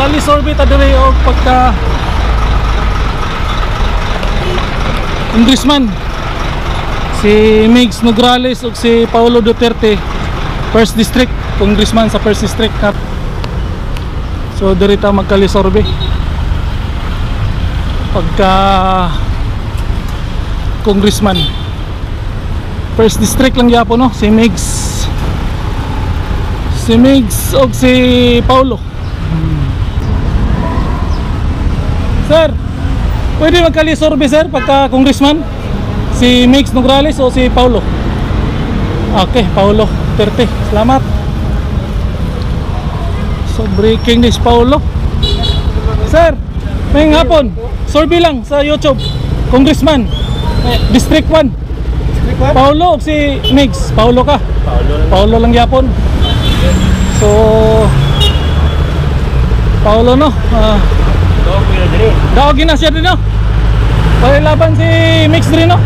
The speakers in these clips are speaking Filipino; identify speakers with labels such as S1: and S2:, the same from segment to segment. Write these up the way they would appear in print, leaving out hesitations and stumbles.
S1: kalisorbe ta dire og pagka congressman si Migs Nograles ug si Paulo Duterte, First District, congressman sa First District. So dire ta magkalisorbe pagka congressman First District lang gyapon, no? Si Migs og si Paulo. Sir, pwede magkalisorbe sir pagka congressman si Migs Nograles o si Paulo? Okay, Paulo Duterte. Salamat. So breaking this Paulo. Sir, may hapon. Sorby lang sa YouTube. Congressman District 1. Paulo o si Migs? Paulo ka? Paulo lang yapon. So Paulo, no? Daog gina siya din, no? Pwede laban si Migs din, no?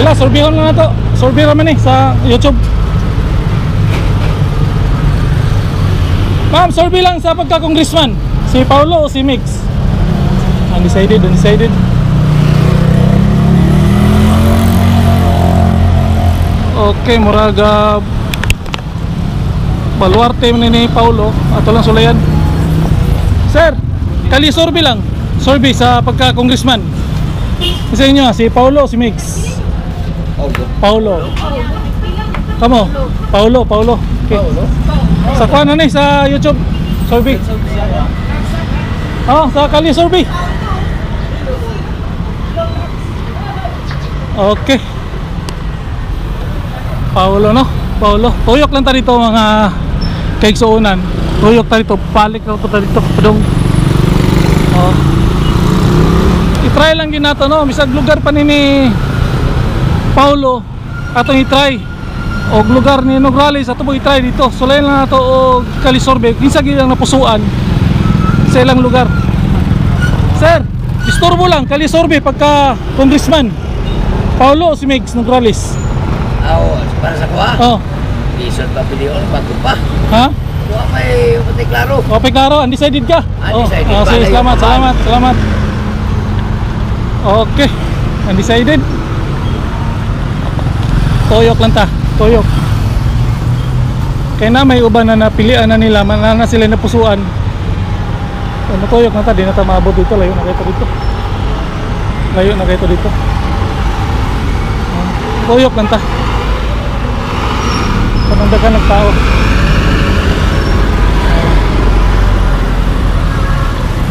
S1: Ila, sorbihon lang na to. Sorbi raman eh sa YouTube. Ma'am, sorbi lang sa pagka-congressman si Paulo o si Migs? Undecided. Okay, muraga baluarte ni Paulo. Ato lang sulayan. Sir, kali sorbi lang. Sorbi sa pagka-congressman. Sa inyo, si Paulo o si Migs? Paulo. Kamo? Paulo. Okay. Sa kuha na sa YouTube. Sorbi. Oh, sa kali sorbi. Okay. Paulo, no? Paulo. Tuyok lang ta dito mga kaigsuunan. Tuyok ta dito. Palik lang ta dito. Padong. Oh. I-try lang din nato, no? Misag lugar pa ni Paulo atong i-try. O lugar ni Nograles ato mo i-try dito. Sulayan lang nato o kalisorbe. Kinsa gyud ang napusuan sa ilang lugar. Sir, istorbo lang kalisorbe pagka congressman Paulo o si Migs Nograles?
S2: Para sa kuha?
S1: Oh.
S2: Isot pa piliyon, bago pa.
S1: Ha?
S2: Kuha may pati klaro.
S1: Okay, klaro. Undecided ka?
S2: Undecided.
S1: Oh, sige, salamat. Okay. Undecided. Toyok lang ta. Toyok. Kaya na may uban na napilian na nila. Manana sila napusuan. Toyok lang ta. Di na ta maabot dito. Layo na kayo dito. Toyok lang ta. Panandagan ng tao.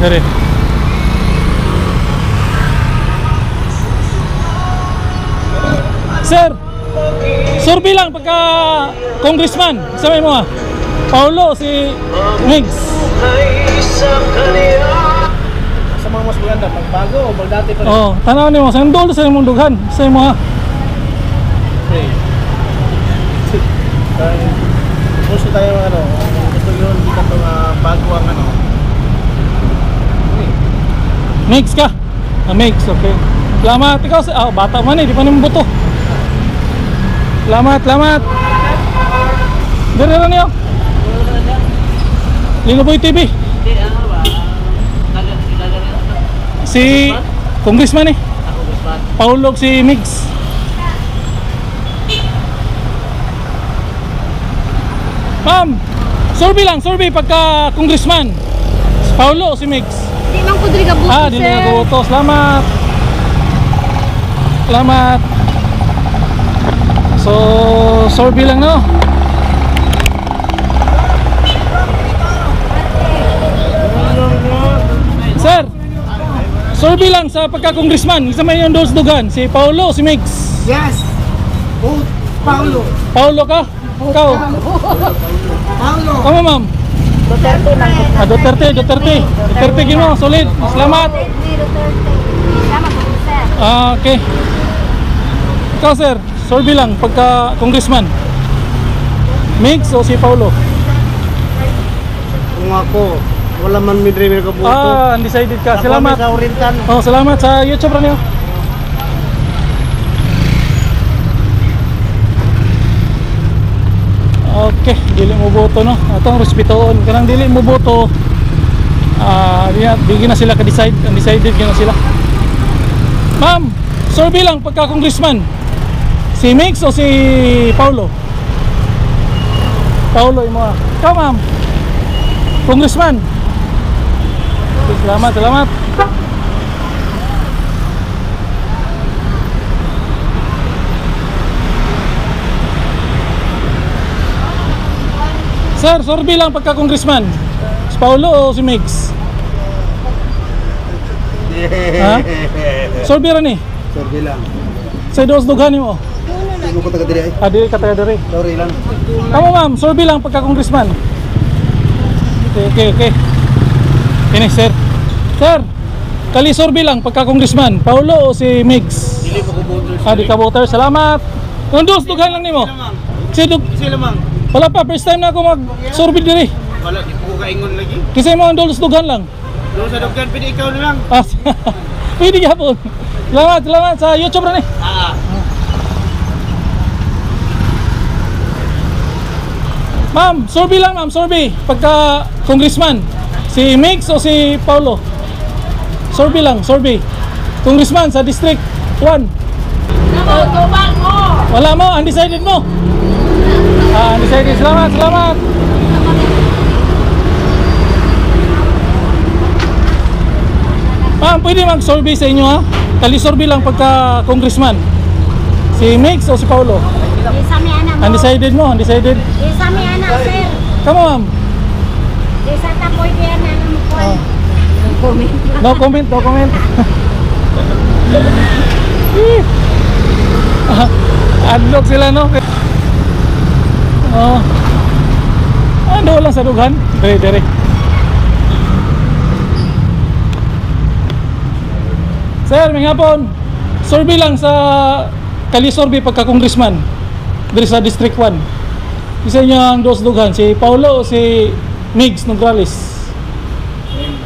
S1: Dari. Sir, sorbi lang pagka congressman. Sabay mo Paulo si Migs?
S2: Sa mga mas maganda, magbago o magdati pa rin?
S1: Oh, tanaw niyo sa ndol sa imong dughan. Say mo
S2: Gusto tayo gusto yun dito itong bago ang
S1: Migs ka? Migs, okay. Salamat. Ikaw, bata man di pa naman buto. Salamat. Dari na niyo? Linoboy TV. Si congressman Paulo si Migs. Ma'am, sorbi pagka congressman si Paulo o si Migs?
S3: Di man ko diri ka buto, sir.
S1: Di na buto. Salamat. So, sorbi lang, no? Sir, sorbi lang sa pagka-congressman. Isa man yung dugan, si Paulo o si Migs?
S4: Yes. Vote Paulo.
S1: Paulo ka? Ikaw?
S4: Paulo.
S1: Kamo, ma'am?
S3: Duterte man ko.
S1: Duterte gino, solid. Salamat.
S3: Salamat po, sir.
S1: Okay. Ikaw, sir, sorbi lang pagka congressman. Migs o si Paulo?
S4: Kung ako, wala man may driver ka buto.
S1: Undecided ka.
S4: Ako
S1: Salamat.
S4: may sa Oriental.
S1: Salamat sa YouTube niyo. Okay, dili mo boto, no? Atong respetoon kanang dili mo boto. Bigyan na sila ka-decide. Undecided na sila. Ma'am, survey lang pagka congressman. Si Mix o si Paulo? Paulo mo. Ikaw ma'am. Congressman. Salamat, salamat. Sir, survey lang pagka congressman. Si Paulo o si Mix? Ha? Survey rin eh.
S4: Survey lang.
S1: Sa dos dughan mo.
S4: Sino ko taga diri ay?
S1: Dili ka taga diri.
S4: Sorry lang.
S1: Tama ma'am, survey lang pagka congressman. Okay. Ini sir. Sir, kali survey lang pagka congressman. Paulo o si Mix?
S2: Dili ko boto.
S1: Di ka voter. Salamat. Kung dos dughan lang nimo.
S2: Sila mang.
S1: Wala pa, first time na ako mag-survey diri.
S2: Wala, di ko kaingon lagi.
S1: Kasi mo ang dos dughan lang.
S2: Doon sa duggan, pwede ikaw na lang.
S1: Pwede ka po. Salamat sa YouTube rin eh. Ma'am, survey lang ma'am, survey. Pagka congressman, si Mix o si Paulo? Survey lang, survey. Congressman sa District 1. Wala mo, undecided mo. Undecided, salamat. Ma'am, pwede mag-survey sa inyo ha? Kali-survey lang pagka congressman. Si Mix o si Paulo?
S3: Isa mi anak mo.
S1: Undecided mo, undecided.
S3: Isa mi anak, sir.
S1: Kamo ma'am?
S3: Isa ta po yan ano mo po.
S1: No comment. Adlock sila no? Ando lang sa dughan. Dere. Sir, may hapon. Survey lang sa kali-survey pagka congressman. Diri sa District 1. Isa niya ang dos dughan, si Paulo o si Migs Nograles?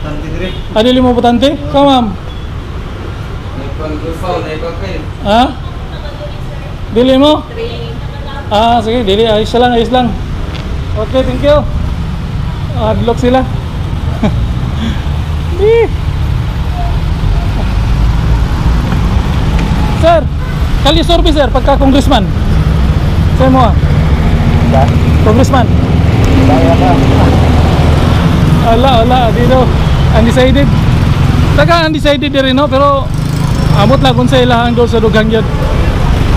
S2: Tante dire.
S1: Adili mo butante? Ka ma'am? Ha? Dili mo? Sige, dili. Ayos lang. Okay, thank you. Adlock sila. Sir, kali survey sir, pagka congressman. Sa'yo mo congressman. Wala, dito. Undecided. Taga undecided din rin no, pero amot lang kung sa ilang doon sa dugang yun.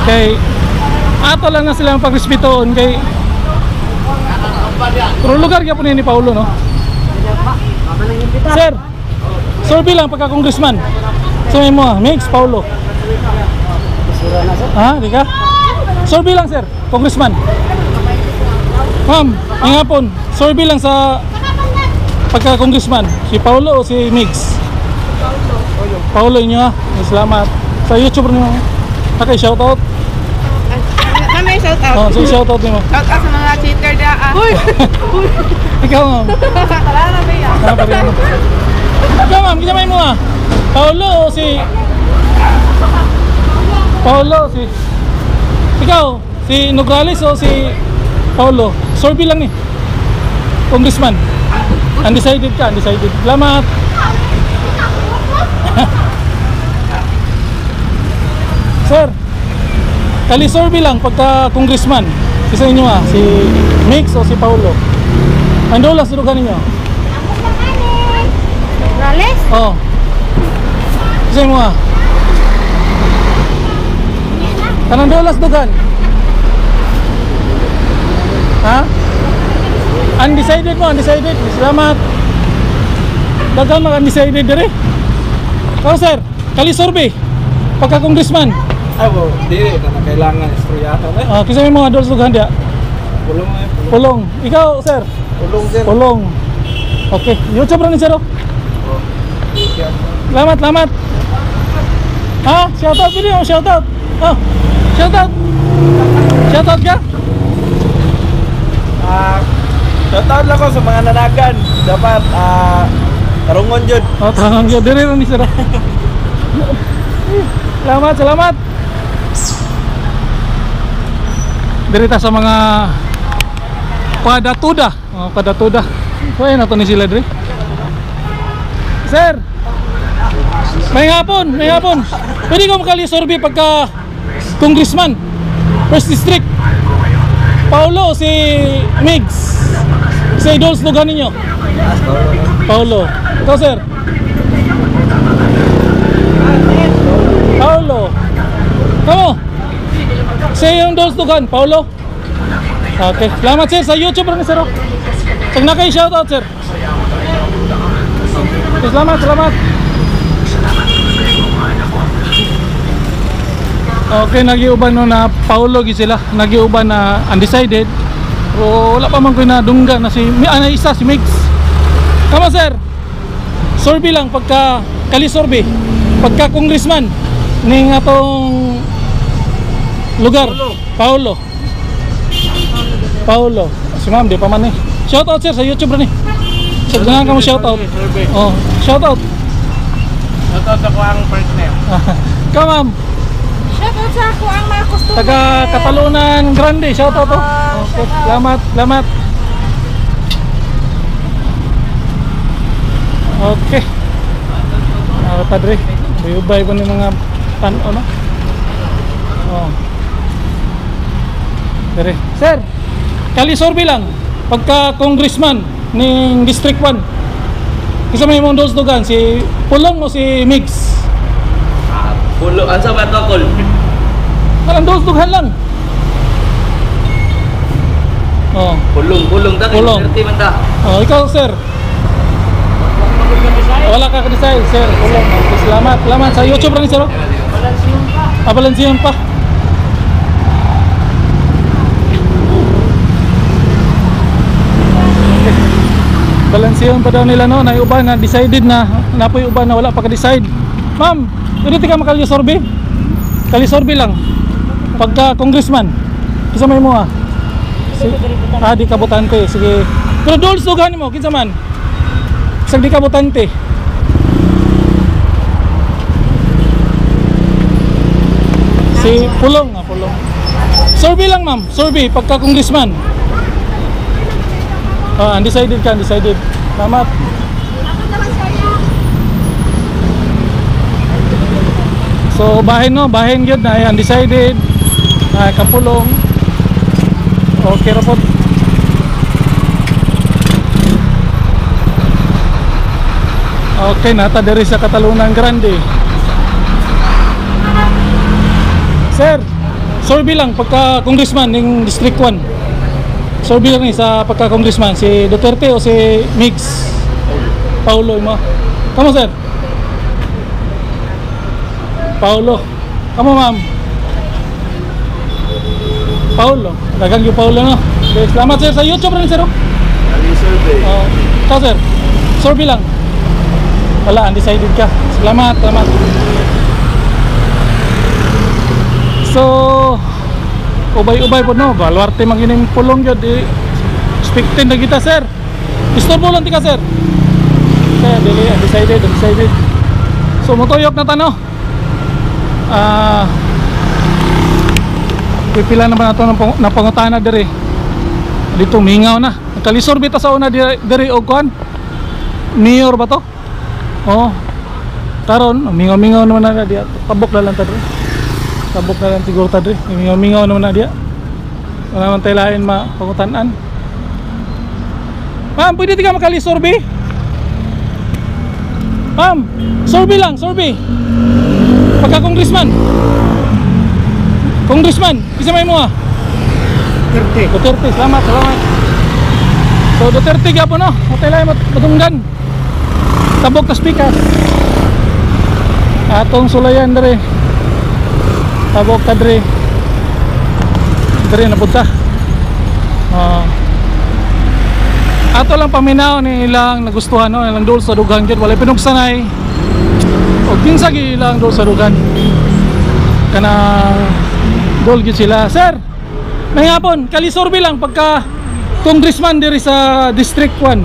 S1: Kay ato lang na silang pagrespetuon kay pero lugar kaya po ni Paulo no. Sir, survey lang pagka congressman. Sa'yo mo Mix, Paulo. Di ka? Survey lang sir, congressman. Ma'am, may hapon. Survey lang sa pagka congressman. Si Paulo o si Mix? Paulo inyo ha. Salamat. Sa YouTube niyo. Okay, shoutout.
S5: May shoutout.
S1: Sige, shoutout niyo.
S5: Shoutout sa mga cheater da.
S1: Ikaw ma'am.
S5: Wala na ba yan?
S1: Ikaw ma'am, kinamay mo ha. Paulo o si ikaw, si Nograles o si Paulo? Survey lang eh. Congressman. Undecided ka, undecided. Salamat. Sir, kali survey lang pagka congressman. Isa inyo si Mix o si Paulo? Ando lang sa lugar ninyo?
S3: Rales?
S1: Oo. Isa inyo Kanang dolas dugan? Ha? Undecided mo, undecided. Salamat. Dagang mga undecided dere. Kau sir, kali survey pagka congressman.
S2: Dili na kailangan istoryatan
S1: Kisa mo mga dolas dugan dia? Pulong. Ikaw sir? Pulong. Okay, YouTube rin sir. Salamat. Shoutout video, shoutout. Shoutout ka?
S2: Shoutout lang ko sa mga nanagan. Dapat tarungon jud.
S1: Tarungon jud diri ron ni sir. Salamat. Dirita sa mga padatuda. Padatuda. So ayun na to ni sila diri. Sir. May hapon. Pwede ko makali-survey pagka congressman, first district. Paulo o si Migs? Si idols lugar ninyo? Paulo. Ikaw, sir? Paulo. Kamu? Siya yung idols lugar, Paulo? Okay. Salamat, sir. Sa YouTube rin, sir. Pag na kayo, shoutout, sir. Okay, salamat. Okay, nagiuban no na Paulo gi sila, nagiuban na undecided. Pero wala pa man ko na dungga na si isa si Migs. Kama sir. Survey lang pagka kali-survey. Pagka congressman ning atong lugar. Paulo. Si ma'am di pa man eh. Shout out sir sa YouTube rin eh. Sagdahan ka mo shout out. Oh, shout out.
S2: Shout out ako ang partner.
S1: Ka ma'am.
S3: Shoutout sa ako ang mga customer.
S1: Taga Katalunan Grande, shout out to. Okay, salamat. Okay. Padre, bayubay ko ni mga tan-o no. Oh. Dire. Sir, kali-survey lang pagka congressman ning District 1. Kisa may mong dos dugan si Pulong o si Migs?
S2: Pulo, asa ba ito, Kol?
S1: Alam dos dugan lang. Oh.
S2: Pulong,
S1: Pulong.
S2: 30 man ta.
S1: Oh, ikaw sir. Wala ka ka-decide, sir. Pulong. Okay, salamat sa YouTube rin sir. Balansiyan pa. Balansiyan pa daw nila no, na uban na decided na, napoy uban na wala pa ka-decide. Ma'am, pwede ka makali-survey? Kali-survey lang. Pagka congressman, kisa may mo di kabutante, sige. Pero dols dugan mo, kinsa man? Isang di kabutante. Si Pulong, Pulong. Survey lang ma'am, survey pagka congressman. Undecided ka, undecided. Salamat. So bahin yun na undecided, na kapulong. Okay ra po. Okay, nata diri sa Katalunan Grande. Sir, survey lang pagka congressman ng District 1. Survey lang sa pagka congressman si Duterte o si Migs? Paulo mo. Kamu sir? Paulo. Kamu ma'am? Paulo. Dagang yung Paulo no. Okay, salamat sir sa YouTube rin sir.
S2: Survey.
S1: Ikaw sir, survey lang. Wala, undecided ka. Salamat. So, ubay-ubay po no. Baluarte magining pulong yun. Expected na kita sir. Istorbo lang tika sir. Kaya dili, undecided. So, mutuyok na tano. Pipila naman nato ng pangutana diri. Dito mingaw na. Kalisorbe ta sa una diri og kuan. Mayor ba to? Oh. Karon mingaw naman na dia. Tabok na lang ta diri. Tabok na lang siguro ta diri. Mingaw naman na dia. Wala man tay lain mapangutanan. Ma'am, pwede ti ka makalisorbe? Ma'am, survey lang, survey. Pagka congressman, isa may mo Duterte, salamat. So Duterte gapo no, matay lang matunggan. Tabok ta speaker. Atong sulayan dere. Tabok ta dere. Dere na punta. Ato lang paminaw ni ilang nagustuhan no, ilang dul sa dugang gyud walay pinugsanay. O kinsa gi ilang dul sa dugan. Kanang dul gyud sila. Sir, may hapon kalisorbe lang pagka congressman diri sa District 1.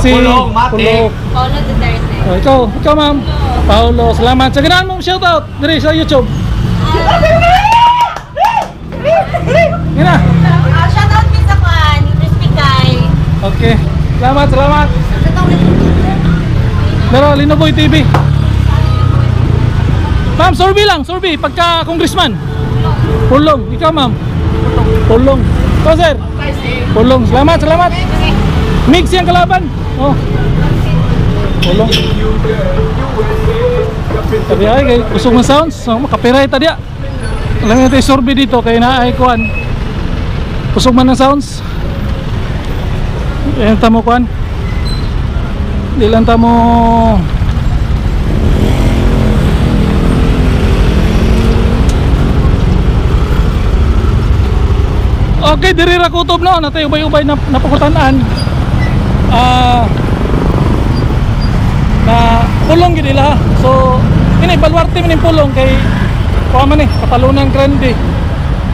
S2: Pulong, Mate.
S5: Paulo Duterte.
S1: Ikaw ma'am. Paulo, salamat. Sa ganahan mo shoutout diri sa YouTube. Gina.
S3: Shoutout din sa kwan, Crispy Kai.
S1: Okay. Salamat. Pero Linoboy TV. Ma'am, survey pagka congressman. Pulong, ikaw ma'am. Pulong. Ikaw sir. Pulong. Salamat. Mix yung kalaban. Oh. Pulong. Sabi ay kay kusog ng sounds. So makapiray ta dia. Alam natin survey dito kay naay kuan. Kusog man ng sounds. Ayan tamo kuan. Di lang tamo okay, diri ra kutob no, natay ubay-ubay na napakutanan. Na pulong gid ila. So, ini balwarte man pulong kay kuha man katalunan grande.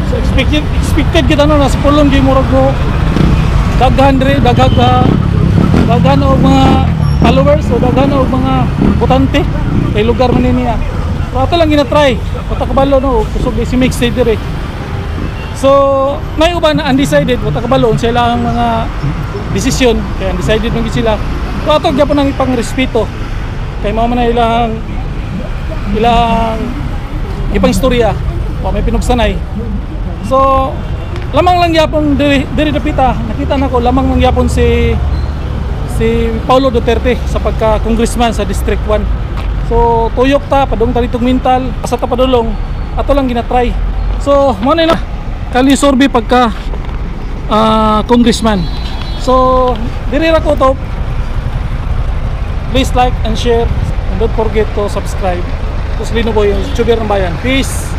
S1: So expected kita no na sa pulong di murag mo daghan diri, daghan og mga followers o daghan og mga botante kay lugar man niya. Pero ato lang gina-try. Patakabalo no, kusog si mix diri. So, may uban na undecided, wata kabalo sila ang mga desisyon, kaya undecided man gid sila. So, ato gyapon ang ipangrespeto. Kay mao man na ilang ipang istorya, o may pinugsanay. So, lamang lang gyapon diri dapita, nakita nako lamang lang gyapon si Paulo Duterte sa pagka-congressman sa District 1. So, tuyok ta padung talitog mental, asa ta padulong, ato lang gina-try. So, mo na kali survey pagka congressman. So diri ra ko to. Please like and share and don't forget to subscribe. Linoboy, yung YouTuber ng bayan. Peace.